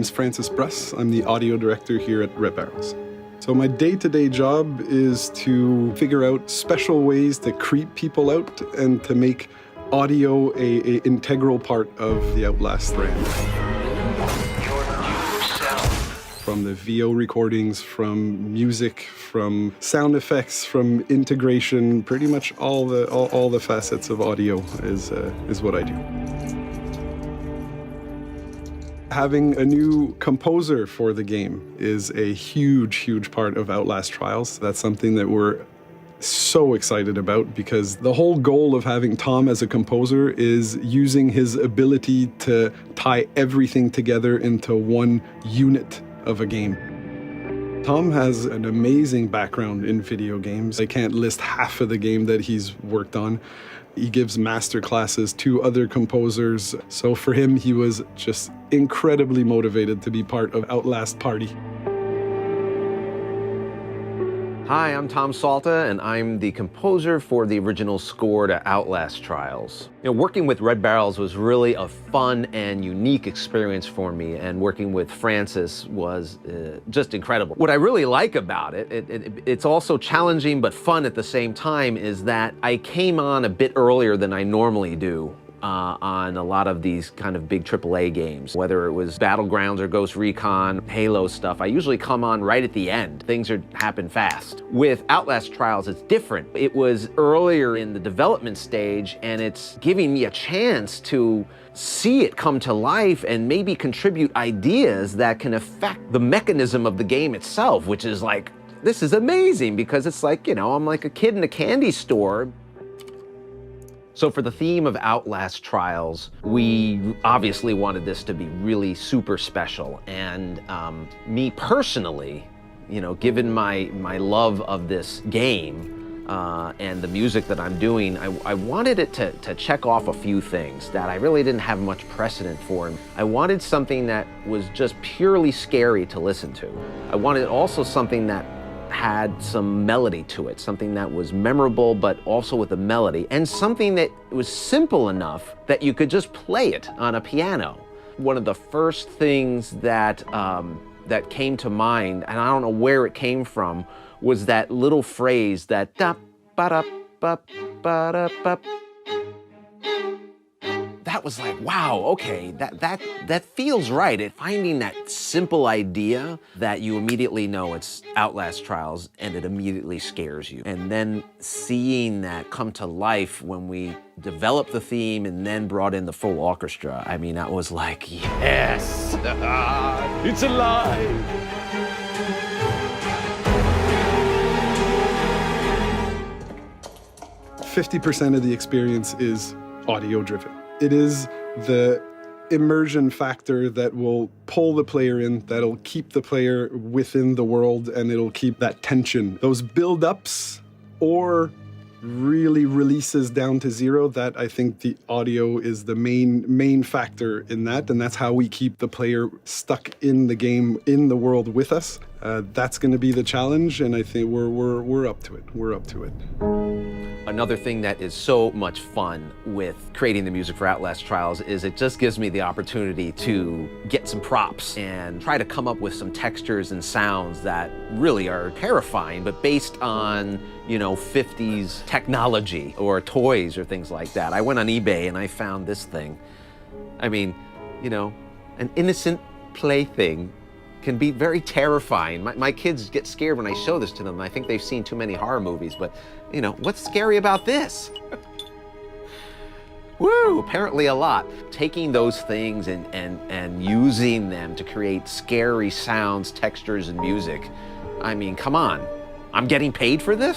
name's Francis Bruss. I'm the audio director here at Red Barrels. So my day-to-day job is to figure out special ways to creep people out and to make audio a integral part of the Outlast brand. From the VO recordings, from music, from sound effects, from integration, pretty much all the facets of audio is what I do. Having a new composer for the game is a huge, huge part of Outlast Trials. That's something that we're so excited about because the whole goal of having Tom as a composer is using his ability to tie everything together into one unit of a game. Tom has an amazing background in video games. I can't list half of the game that he's worked on. He gives master classes to other composers. So for him, he was just incredibly motivated to be part of Outlast Party. Hi, I'm Tom Salta, and I'm the composer for the original score to Outlast Trials. Working with Red Barrels was really a fun and unique experience for me, and working with Francis was just incredible. What I really like about it's also challenging but fun at the same time, is that I came on a bit earlier than I normally do. On a lot of these kind of big AAA games, whether it was Battlegrounds or Ghost Recon, Halo stuff, I usually come on right at the end. Things happen fast. With Outlast Trials, it's different. It was earlier in the development stage, and it's giving me a chance to see it come to life and maybe contribute ideas that can affect the mechanism of the game itself, which is like, this is amazing, because it's like, I'm like a kid in a candy store. So for the theme of Outlast Trials, we obviously wanted this to be really super special. And me personally, given my love of this game and the music that I'm doing, I wanted it to check off a few things that I really didn't have much precedent for. I wanted something that was just purely scary to listen to. I wanted also something that had some melody to it, something that was memorable but also with a melody, and something that was simple enough that you could just play it on a piano. One of the first things that that came to mind, and I don't know where it came from, was that little phrase, that da ba da ba ba da ba. That was like, wow, okay, that feels right. Finding that simple idea that you immediately know it's Outlast Trials, and it immediately scares you. And then seeing that come to life when we developed the theme and then brought in the full orchestra, I mean, that was like, yes, it's alive. 50% of the experience is audio-driven. It is the immersion factor that will pull the player in, that'll keep the player within the world, and it'll keep that tension. Those build-ups or really releases down to zero, that I think the audio is the main factor in that, and that's how we keep the player stuck in the game, in the world with us. That's going to be the challenge, and I think we're up to it. We're up to it. Another thing that is so much fun with creating the music for Outlast Trials is it just gives me the opportunity to get some props and try to come up with some textures and sounds that really are terrifying, but based on, 50s technology or toys or things like that. I went on eBay and I found this thing. I mean, an innocent plaything can be very terrifying. My kids get scared when I show this to them. I think they've seen too many horror movies, but what's scary about this? Woo, apparently a lot. Taking those things and using them to create scary sounds, textures, and music. I mean, come on. I'm getting paid for this?